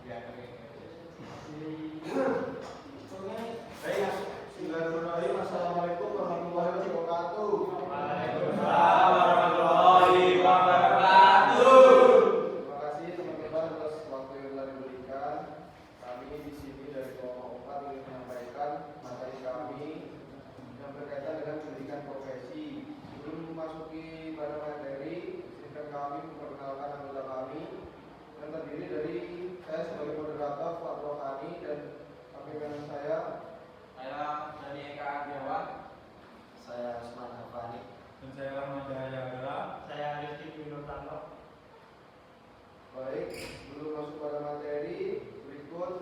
Bismillahirrahmanirrahim. Assalamualaikum warahmatullahi wabarakatuh. Waalaikumsalam warahmatullahi wabarakatuh. Terima kasih teman-teman atas waktu yang telah diberikan. Kami di sini dari kelompok 4 ingin menyampaikan materi kami yang berkaitan dengan pendidikan profesi. Sebelum memasuki pada materi, izinkan kami memperkenalkan anggota kami yang terdiri dari saya sebagai moderator Pak Rohani dan pimpinan saya Dari Eka Ardiawan. Saya Usman Hafani. Dan saya Rahmat Jayagara. Saya Rizky Winurtanto. Baik, sebelum masuk pada materi, berikut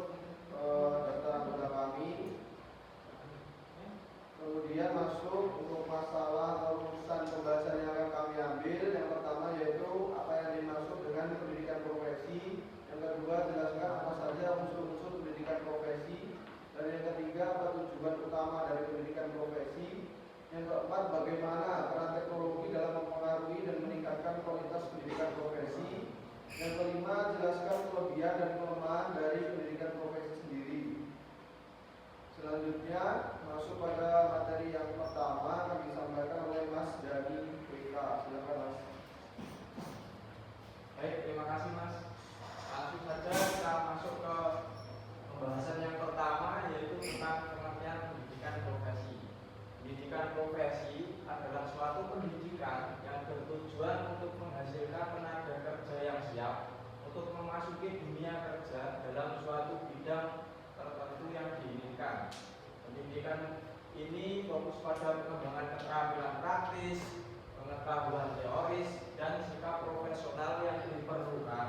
daftar anggota kami. Kemudian masuk untuk masalah atau urusan pembahasan yang akan kami ambil. Yang pertama yaitu apa yang dimaksud dengan pendidikan profesi. Yang kedua, jelaskan apa saja unsur-unsur pendidikan profesi. Dan yang ketiga, apa tujuan utama dari pendidikan profesi. Yang keempat, bagaimana peran teknologi dalam mempengaruhi dan meningkatkan kualitas pendidikan profesi. Yang kelima, jelaskan kelebihan dan kelemahan dari pendidikan profesi sendiri. Selanjutnya, masuk pada materi yang pertama akan disampaikan oleh Mas Dani PK. Silakan Mas. Baik, terima kasih Mas. Langsung saja kita masuk ke pembahasan yang pertama, yaitu tentang pengertian pendidikan profesi. Pendidikan profesi adalah suatu pendidikan yang bertujuan untuk menghasilkan tenaga kerja yang siap untuk memasuki dunia kerja dalam suatu bidang tertentu yang diinginkan. Pendidikan ini fokus pada pengembangan keterampilan praktis, pengetahuan teoris, dan sikap profesional yang diperlukan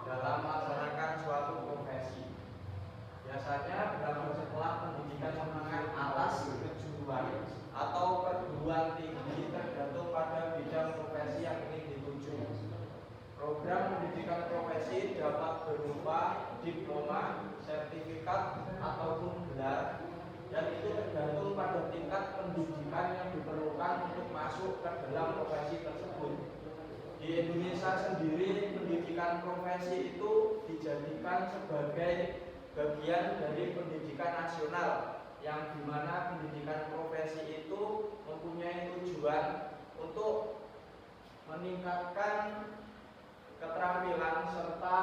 dalam melaksanakan suatu profesi. Biasanya berakhir setelah pendidikan menengah atas kejuruan atau perguruan tinggi tergantung pada bidang profesi yang ingin dituju. Program pendidikan profesi dapat berupa diploma, sertifikat, ataupun gelar, dan itu tergantung pada tingkat pendidikan yang diperlukan untuk masuk ke dalam profesi tersebut. Di Indonesia sendiri, pendidikan profesi itu dijadikan sebagai bagian dari pendidikan nasional, yang dimana pendidikan profesi itu mempunyai tujuan untuk meningkatkan keterampilan serta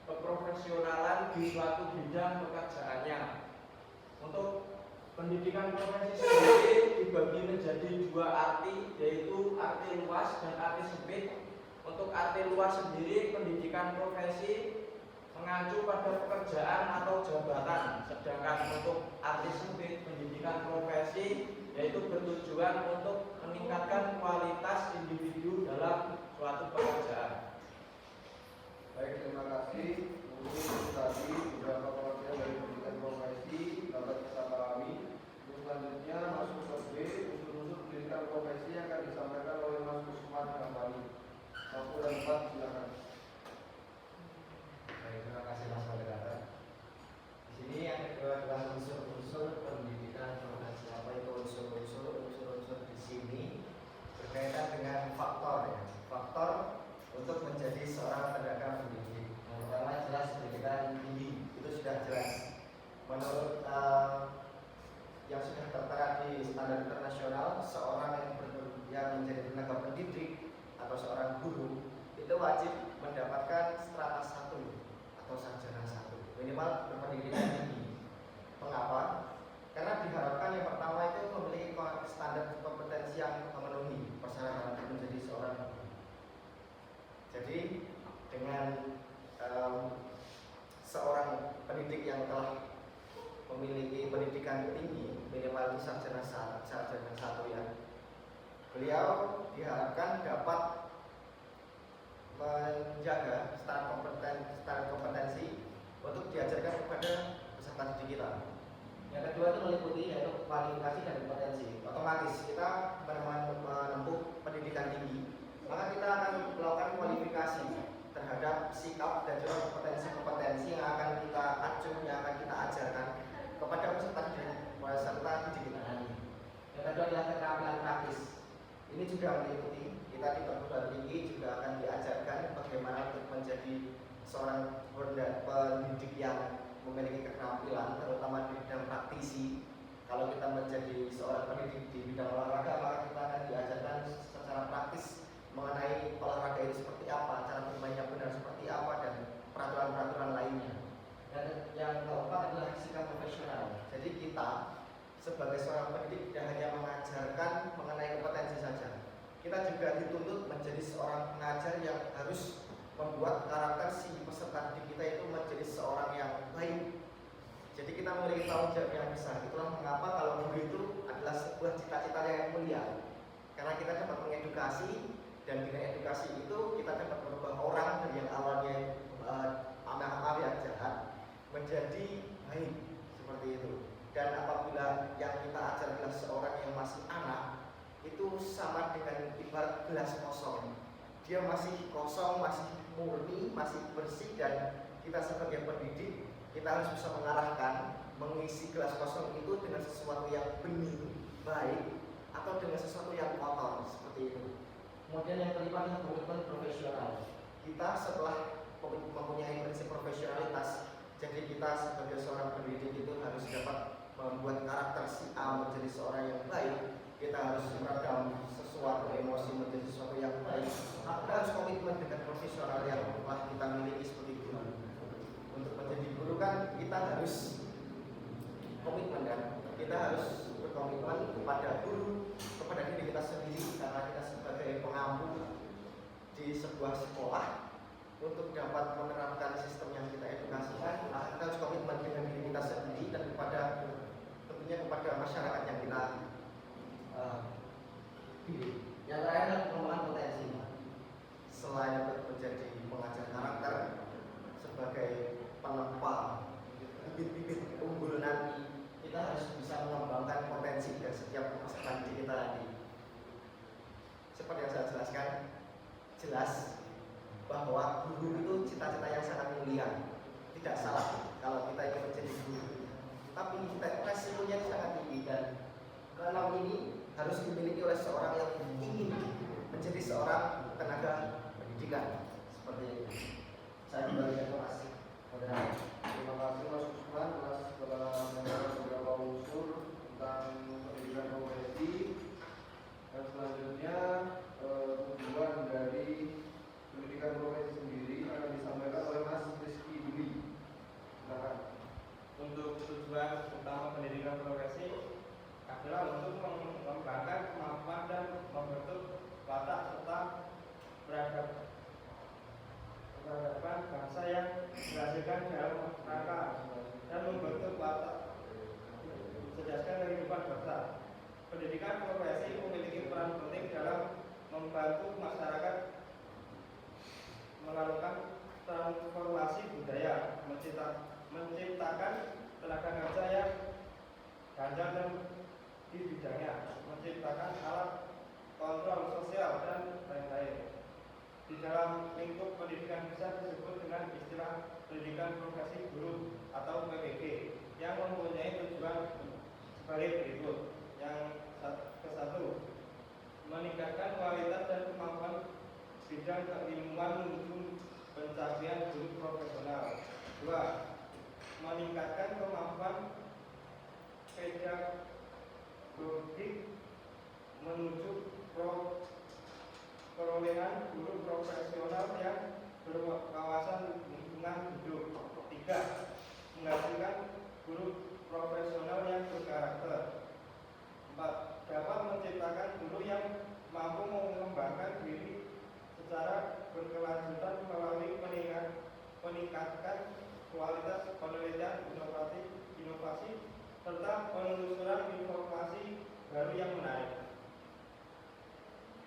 keprofesionalan di suatu bidang pekerjaannya. Untuk pendidikan profesi sendiri dibagi menjadi dua arti, yaitu arti luas dan arti sempit. Untuk arti luas sendiri, pendidikan profesi mengacu pada pekerjaan atau jabatan, sedangkan untuk arti sempit, pendidikan profesi yaitu bertujuan untuk meningkatkan kualitas individu dalam suatu pekerjaan. Baik, terima kasih. Mungkin tadi beberapa pengertian dari pendidikan profesi dapat kita pahami. Untuk selanjutnya masuk ke B, unsur-unsur pendidikan profesi yang akan disampaikan oleh Mas Usman Hafani. Waktu dan tempat silakan. Baik, terima kasih Mas Moderator. Di sini yang kedua adalah unsur-unsur pendidikan profesi. Apa itu unsur-unsur? Unsur-unsur di sini berkaitan dengan faktor, ya. Faktor untuk menjadi seorang tenaga pendidik. Yang pertama jelas pendidikan tinggi, itu sudah jelas. Menurut yang sudah tertera di standar internasional, seorang yang menjadi tenaga pendidik atau seorang guru itu wajib mendapatkan strata 1 atau sarjana 1, minimal berpendidikan tinggi. Mengapa? Karena diharapkan yang pertama itu memiliki standar kompetensi yang memenuhi persyaratan untuk menjadi seorang guru. Jadi dengan seorang pendidik yang telah memiliki pendidikan tinggi, minimal sarjana 1 ya, beliau diharapkan dapat menjaga standar kompetensi untuk diajarkan kepada peserta didik kita. Yang kedua itu meliputi yaitu kualifikasi dan kompetensi. Otomatis kita menempuh pendidikan tinggi, maka kita akan melakukan kualifikasi terhadap sikap dan juga kompetensi-kompetensi yang akan kita acuh, yang akan kita ajarkan kepada peserta didik kita. Yang kedua adalah keterampilan praktis. Ini juga sudah mengikuti. Kita di perguruan tinggi juga akan diajarkan bagaimana untuk menjadi seorang pendidik yang memiliki keterampilan, terutama di bidang praktisi. Kalau kita menjadi seorang pendidik di bidang olahraga, maka kita akan diajarkan secara praktis mengenai olahraga itu seperti apa, cara bermainnya benar seperti apa, dan peraturan-peraturan lainnya. Dan yang keempat adalah sikap profesional. Jadi kita sebagai seorang pendidik tidak hanya mengajarkan mengenai kompetensi saja. Kita juga dituntut menjadi seorang pengajar yang harus membuat karakter si peserta didik kita itu menjadi seorang yang baik. Jadi kita memiliki tanggung jawab yang besar. Itulah mengapa kalau guru itu adalah sebuah cita-cita yang mulia. Karena kita dapat mengedukasi, dan dengan edukasi itu kita dapat merubah orang dari yang awalnya amal-amal yang jahat menjadi baik, seperti itu. Dan apabila yang kita ajar adalah seorang yang masih anak, itu sama dengan ibarat gelas kosong. Dia masih kosong, masih murni, masih bersih, dan kita sebagai pendidik kita harus bisa mengarahkan, mengisi gelas kosong itu dengan sesuatu yang bening, baik, atau dengan sesuatu yang kotor, seperti itu. Kemudian yang kelima adalah komitmen profesional. Kita setelah mempunyai prinsip profesionalitas, jadi kita sebagai seorang pendidik itu harus dapat membuat karakter si A menjadi seorang yang baik. Kita harus meredam sesuatu emosi menjadi sesuatu yang baik. Kita harus komitmen dengan profesional yang telah kita miliki seperti itu. Untuk menjadi guru kan kita harus komitmen, kan? Kita harus berkomitmen kepada guru, kepada diri kita sendiri, karena kita sebagai pengampu di sebuah sekolah untuk dapat menerapkan sistem yang kita edukasikan. Kita harus komitmen dengan diri kita sendiri dan tentunya kepada masyarakat yang kita pilih. Yang terakhir adalah pengembangan potensi. Selain untuk menjadi pengajar karakter, sebagai penempa bibit-bibit unggul nanti, kita harus bisa mengembangkan potensi dari setiap peserta didik kita nanti. Seperti yang saya jelaskan, jelas bahwa guru itu cita-cita yang sangat mulia. Tidak salah kalau kita ingin menjadi guru, tapi resikonya sangat tinggi, dan keenam ini harus dimiliki oleh seorang yang ingin menjadi seorang tenaga pendidikan. Seperti itu. Saya kembalikan ke Mas. Terima kasih Mas Usman telah memberikan beberapa unsur tentang pendidikan profesi. Dan selanjutnya tujuan dari pendidikan profesi sendiri akan disampaikan oleh Mas Rizky Dwi. Silakan. Untuk tujuan utama pendidikan profesi adalah untuk mengembangkan kemampuan dan membentuk watak serta peradaban bangsa yang dihasilkan dalam rangka dan membentuk watak mencerdaskan kehidupan bangsa. Pendidikan profesi memiliki peran penting dalam membantu masyarakat melakukan transformasi budaya, menciptakan tenaga kerja yang handal dan di bidangnya, menciptakan alat kontrol sosial dan lain-lain. Di dalam lingkup pendidikan bisa disebut dengan istilah pendidikan profesi guru atau PPG yang mempunyai tujuan sebagai berikut. Yang ke-1, meningkatkan kualitas dan kemampuan bidang keilmuan menuju pencapaian guru profesional. 2, meningkatkan kemampuan pedagogik menuju perolehan guru profesional yang berwawasan lingkungan hidup. 3, menghasilkan guru profesional yang berkarakter. 4, dapat menciptakan guru yang mampu mengembangkan diri secara berkelanjutan melalui meningkatkan kualitas penelitian, inovasi serta penelusuran informasi baru yang menarik.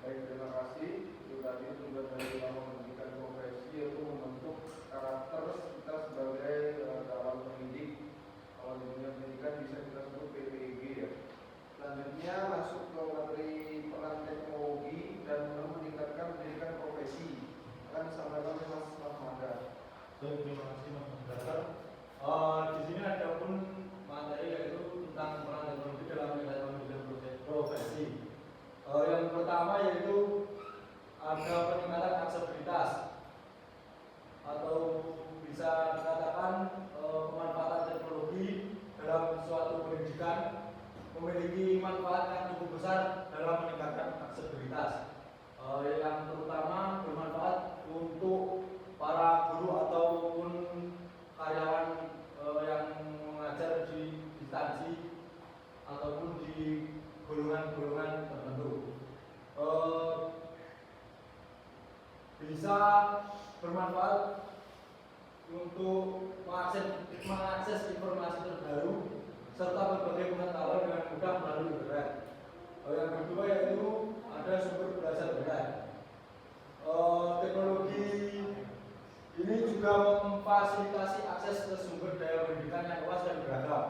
Baik, terima kasih. Itu tadi tujuan dari utama pendidikan profesi yaitu membentuk karakter kita sebagai calon pendidik. Kalau di dunia pendidikan bisa kita sebut PPG ya. Selanjutnya masuk ke materi peran teknologi dan meningkatkan pendidikan profesi. Akan disampaikan oleh Mas Mahmada. Terima kasih Mas Mahmada. Di sini ada pun materi yaitu tentang peran teknologi dalam meningkatkan pendidikan profesi. Yang pertama yaitu kualitas yang terutama bermanfaat untuk para guru ataupun karyawan yang mengajar di instansi ataupun di golongan-golongan tertentu. Bisa bermanfaat untuk mengakses informasi terbaru serta berbagai pengetahuan dengan mudah melalui internet. Yang kedua yaitu ada sumber belajar online. Teknologi ini juga memfasilitasi akses ke sumber daya pendidikan yang luas dan beragam.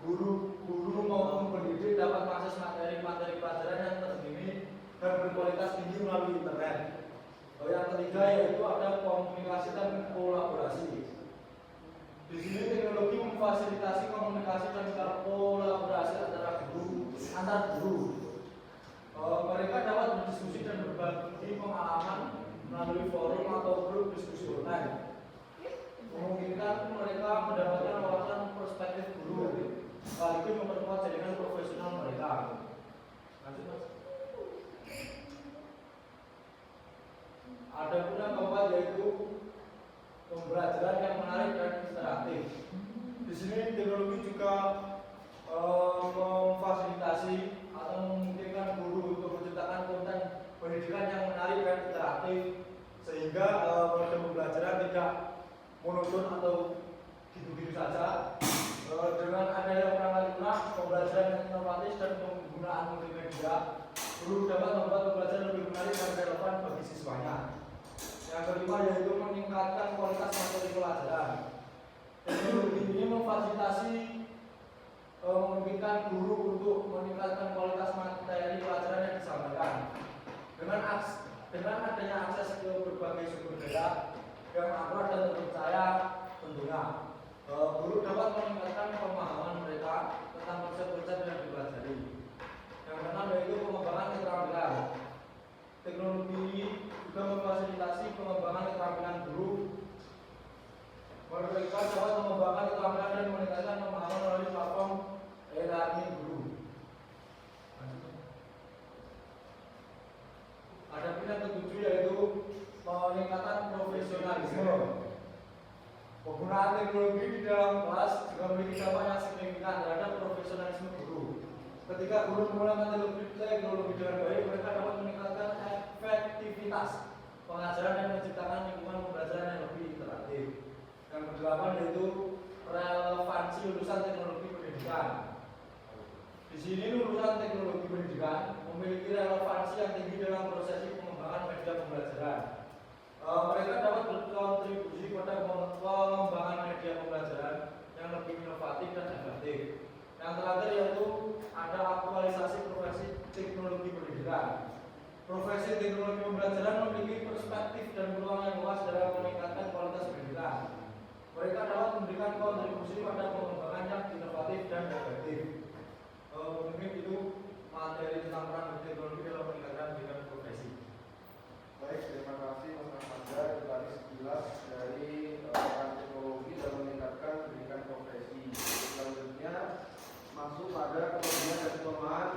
Guru maupun pendidik dapat mengakses materi-materi pelajaran yang terkini dan berkualitas tinggi melalui internet. Yang ketiga yaitu ada komunikasi dan kolaborasi. Di sini teknologi memfasilitasi komunikasi dan kolaborasi antar guru. Mereka dapat berdiskusi dan berbagi pengalaman melalui forum atau grup diskusi online. Memungkinkan mereka mendapatkan wawasan perspektif guru, sekaligus memperkuat jaringan profesional mereka. Lanjut, Mas. Ada pun yang keempat yaitu pembelajaran yang menarik dan interaktif. Di sini teknologi juga memfasilitasi atau memungkinkan guru untuk menciptakan konten pendidikan yang menarik dan interaktif sehingga proses pembelajaran tidak monoton atau gitu-gitu saja. Dengan adanya perangkat lunak, pembelajaran yang inovatif dan penggunaan multimedia, guru dapat membuat pembelajaran lebih menarik dan relevan bagi siswanya. Yang kelima yaitu meningkatkan kualitas materi pelajaran. Teknologi ini memfasilitasi memungkinkan guru untuk meningkatkan kualitas materi pelajaran yang disampaikan. Dengan adanya akses ke berbagai sumber daya yang akurat dan terpercaya tentunya, guru dapat meningkatkan pemahaman mereka tentang konsep-konsep yang dipelajari. Yang keenam yaitu pengembangan keterampilan. Teknologi ini juga memfasilitasi pengembangan keterampilan guru. Mereka dapat mengembangkan keterampilan dan meningkatkan pemahaman melalui platform e-learning guru. Ada pun yang ketujuh yaitu peningkatan profesionalisme. Penggunaan teknologi di dalam kelas juga memiliki dampak yang signifikan terhadap profesionalisme guru. Ketika guru menggunakan teknologi dengan baik, mereka dapat meningkatkan efektivitas pengajaran dan menciptakan lingkungan pembelajaran yang lebih interaktif. Yang kedelapan yaitu relevansi lulusan teknologi pendidikan. Di sini lulusan teknologi pendidikan memiliki relevansi yang tinggi dalam proses pengembangan media pembelajaran. Mereka dapat berkontribusi pada pengembangan media pembelajaran yang lebih inovatif dan efektif. Yang terakhir yaitu ada aktualisasi profesi teknologi pendidikan. Profesi teknologi pembelajaran memiliki perspektif dan peluang yang luas dalam meningkatkan kualitas pendidikan. Mereka dapat memberikan kontribusi pada pengembangan yang inovatif dan efektif. Mungkin itu materi tentang peran teknologi dalam meningkatkan pendidikan profesi. Baik, terima kasih Mas Fajar. Itu tadi sekilas dari peran teknologi dalam meningkatkan pendidikan profesi. Selanjutnya masuk pada kelebihan dan kelemahan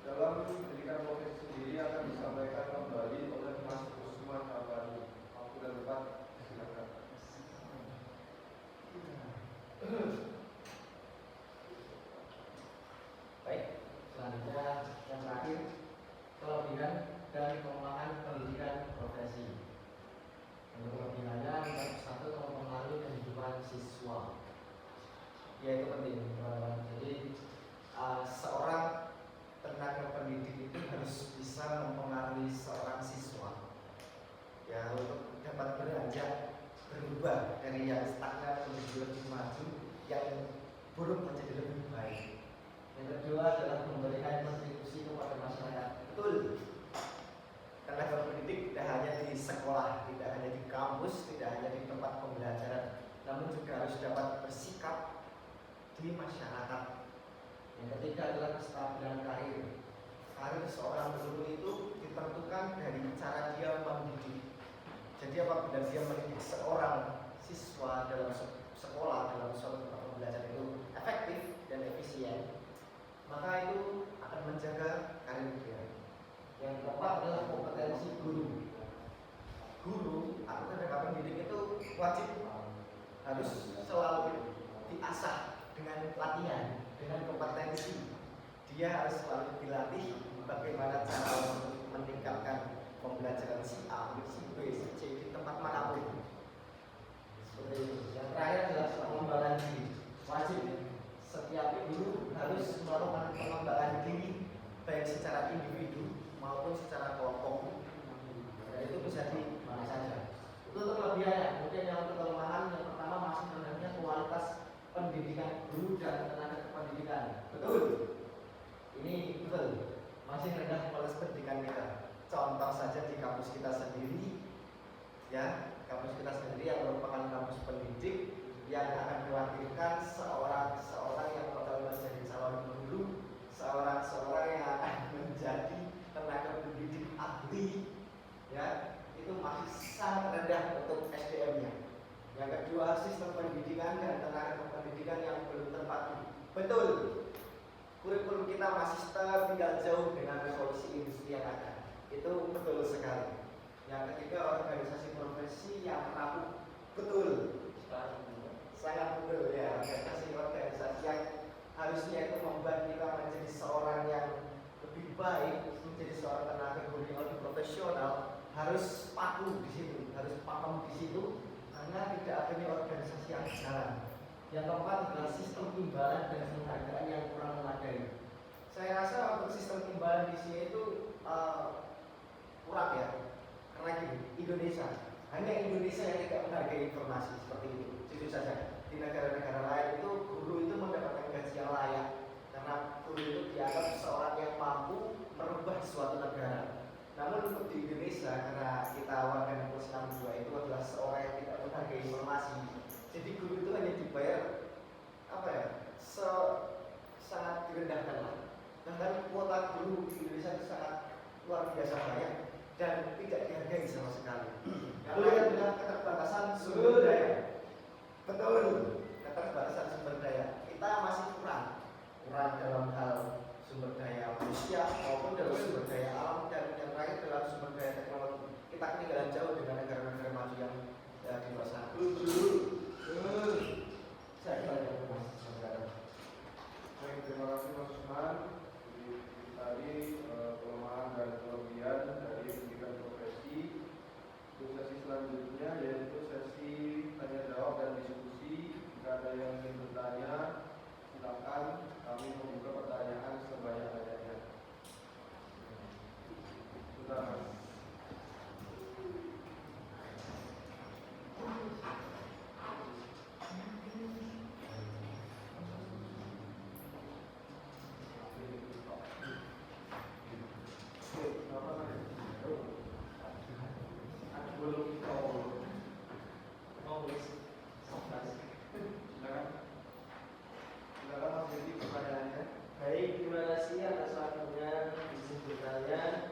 dalam pendidikan profesi sendiri akan disampaikan kembali oleh Mas Usman Abadi. Waktu dan tempat silakan. Baik, selanjutnya yang terakhir kelebihan dan kelemahan pendidikan profesi. Untuk kelebihannya yang satu mempengaruhi kehidupan siswa, yaitu penting teman-teman. Jadi seorang tenaga pendidik itu harus bisa mempengaruhi seorang siswa, ya, untuk dapat beranjak berubah dari yang stagnan menjadi lebih maju, yang buruk menjadi lebih baik. Yang kedua adalah memberikan kontribusi kepada masyarakat. Betul, tenaga pendidik tidak hanya di sekolah, tidak hanya di kampus, tidak hanya di tempat pembelajaran, namun juga harus dapat bersikap di masyarakat. Yang ketiga adalah kestabilan karir. Karir seorang guru itu ditentukan dari cara dia mendidik. Jadi apabila dia mendidik seorang siswa dalam sekolah, dalam suatu tempat pembelajaran itu efektif dan efisien, maka itu akan menjaga karir dia. wajib harus selalu diasah dengan latihan, dengan kompetensi. Dia harus selalu dilatih bagaimana cara untuk meningkatkan pembelajaran si A, si B, si C di tempat manapun. Seperti itu. Yang terakhir adalah pengembangan diri. Wajib setiap guru harus melakukan pengembangan diri baik secara individu maupun secara kelompok. Dan itu bisa di mana saja. Itu kelebihannya. Mungkin yang untuk kelemahan yang pertama masih rendahnya kualitas pendidikan guru dan tenaga kependidikan. Betul. Ini betul. Masih rendah kualitas pendidikan kita. Contoh saja di kampus kita sendiri, ya, kampus kita sendiri yang merupakan kampus pendidik yang akan mewakilkan seorang yang bakal menjadi calon guru, seorang yang akan menjadi tenaga pendidik ahli, ya, itu masih sangat rendah untuk SDM-nya. Yang kedua, sistem pendidikan dan tenaga pendidikan yang belum terpadu. Betul, kurikulum kita masih tinggal jauh dengan revolusi industri yang ada. Itu betul sekali. Yang ketiga, organisasi profesi yang rapuh. Betul, sangat betul ya. Organisasi yang harusnya itu membuat kita menjadi seorang yang lebih baik, menjadi seorang tenaga guru yang lebih profesional, harus patuh di situ, harus paham di situ, karena tidak adanya organisasi yang jalan. Yang keempat adalah sistem imbalan dan penghargaan yang kurang memadai. Saya rasa untuk sistem imbalan di sini itu kurang ya, karena gini, hanya Indonesia yang tidak menghargai informasi seperti itu. Jujur saja, di negara-negara lain itu guru itu mendapatkan gaji yang layak, karena guru itu dianggap seorang yang mampu merubah suatu negara. Namun untuk di Indonesia, karena kita warga plus 62 itu adalah seorang yang tidak menghargai informasi, jadi guru itu hanya dibayar sangat direndahkan lah. Bahkan kuota guru di Indonesia itu sangat luar biasa banyak dan tidak dihargai sama sekali. Yang lain adalah keterbatasan sumber daya. Betul, keterbatasan sumber daya. Kita masih kurang dalam hal sumber daya manusia maupun dalam sumber daya alam, dan yang terakhir dalam sumber daya teknologi. Kita ketinggalan jauh dengan negara-negara maju yang di luar sana. Saya kira itu Mas. Baik, terima kasih Mas Usman. Tadi kelemahan dan kelebihan dari pendidikan profesi. Untuk sesi selanjutnya yaitu sesi tanya jawab dan diskusi. Jika ada yang ingin bertanya, silakan, kami membuka pertanyaan sebanyak-banyaknya. Sudah, Mas. Baik, terima kasih atas waktunya. Izin bertanya,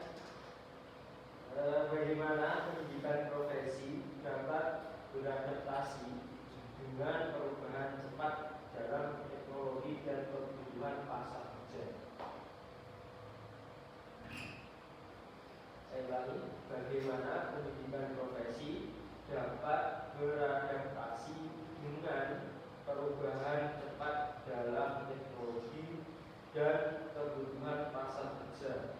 bagaimana pendidikan profesi dapat beradaptasi dengan perubahan cepat dalam teknologi dan kebutuhan pasar kerja? Saya ulangi, bagaimana pendidikan profesi dapat beradaptasi dengan perubahan cepat dalam teknologi dan kebutuhan pasar kerja.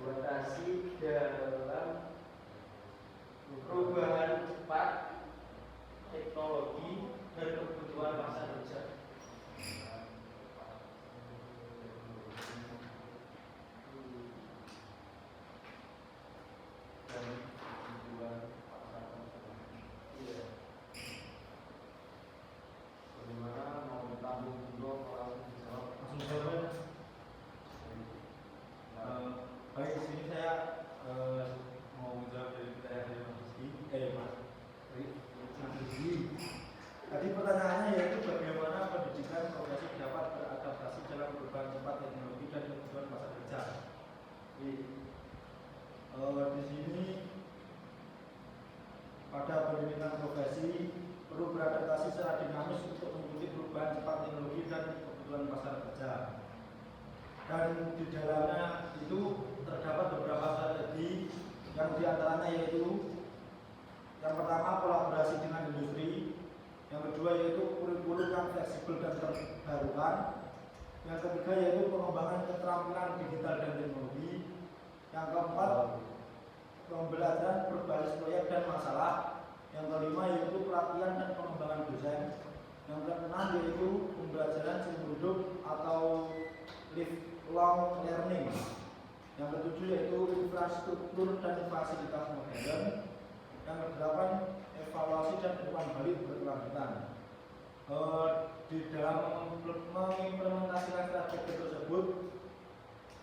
Beradaptasi dalam perubahan cepat teknologi dan kebutuhan pasar kerja. Baik, di sini saya mau menjawab dari pertanyaan dari Mas Rizky. Tadi pertanyaannya yaitu bagaimana pendidikan profesi dapat beradaptasi dalam perubahan cepat teknologi dan kebutuhan pasar kerja. Di sini pada pendidikan profesi perlu beradaptasi secara dinamis untuk mengikuti perubahan cepat teknologi dan kebutuhan pasar kerja. dan di dalamnya itu terdapat beberapa strategi yang diantaranya yaitu yang pertama kolaborasi dengan industri, yang kedua yaitu kurikulum yang fleksibel dan terbarukan, yang ketiga yaitu pengembangan keterampilan digital dan teknologi, yang keempat pembelajaran berbasis proyek dan masalah, yang kelima yaitu pelatihan dan pengembangan dosen, yang keenam yaitu pembelajaran seumur hidup atau lifelong learning, yang ketujuh yaitu infrastruktur dan fasilitas modern, yang kedelapan evaluasi dan umpan balik berkelanjutan. Di dalam mengimplementasikan strategi tersebut,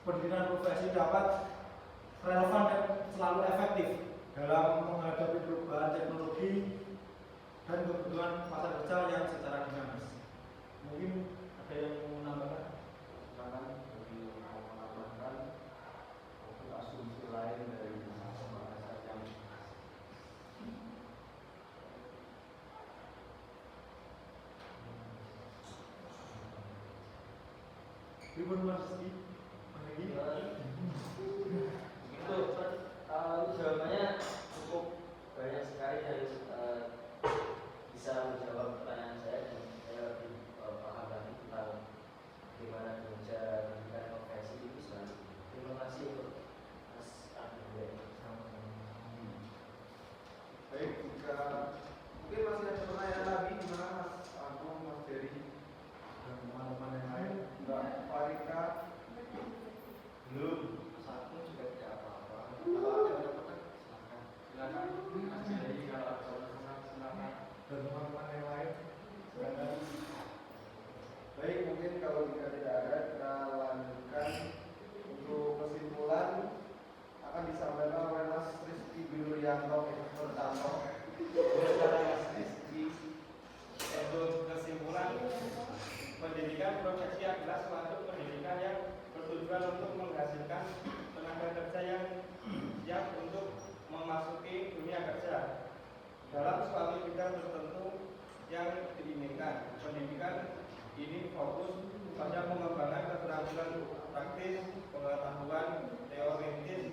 pendidikan profesi dapat relevan dan selalu efektif dalam menghadapi perubahan teknologi dan kebutuhan pasar kerja yang secara dinamis. Mungkin ada yang mau menambahkan? Silakan bagi yang mau menambahkan untuk asumsi lain dari pembahasan yang Ribun Mas Rizky, itu jawabannya cukup banyak sekali dan bisa menjawab pertanyaan saya dan saya lebih paham lagi tentang bagaimana kerja pendidikan profesi itu selanjutnya. Terima kasih untuk Mas Abdul. Baik, jika mungkin masih ada pertanyaan lagi, gimana Mas Agung, Mas Dery, dan teman-teman yang lain. Mbak Farika? Belum, satu juga tidak apa-apa. Kalau ada silakan. Silakan Mas Dery, kalau ada pertanyaan silakan. Dan teman-teman yang lain. Silakan. Baik, mungkin kalau jika tidak ada, kita lanjutkan untuk kesimpulan akan disampaikan oleh Mas Rizky Bilurianto, Pertanto. Mas Rizky. Untuk kesimpulan, pendidikan profesi adalah suatu pendidikan yang bertujuan untuk menghasilkan tenaga kerja yang siap untuk memasuki dunia kerja dalam suatu bidang tertentu yang diinginkan. Pendidikan ini fokus pada pengembangan keterampilan praktis, pengetahuan teoritis,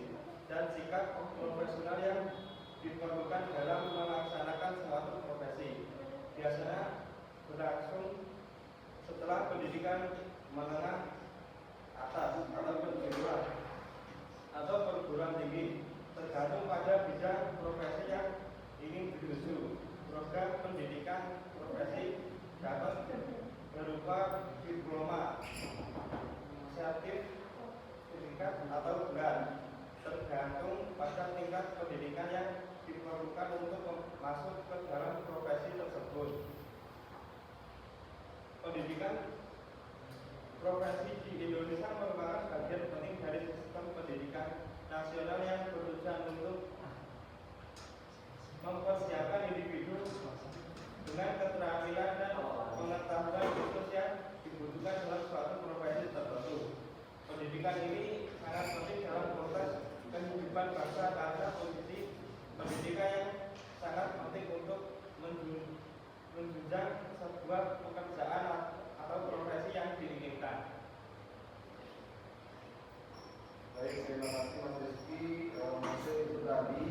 dan sikap profesional yang diperlukan dalam melaksanakan suatu profesi. Biasanya berlangsung setelah pendidikan menengah atas atau perguruan tinggi, tergantung pada bidang profesi yang ingin dituju. Program pendidikan profesi dapat berupa diploma, sertifikat atau gelar, tergantung pada tingkat pendidikan yang diperlukan untuk masuk ke dalam profesi tersebut. Pendidikan profesi di Indonesia merupakan bagian penting dari sistem pendidikan nasional yang bertujuan untuk mempersiapkan individu dengan keterampilan dan pengetahuan khusus yang dibutuhkan dalam suatu profesi tertentu. Pendidikan ini sangat penting dalam proses kehidupan bangsa karena posisi pendidikan yang sangat penting untuk menunjang sebuah pekerjaan atau profesi yang diinginkan. Baik, terima kasih Mas Rizky. Mungkin itu tadi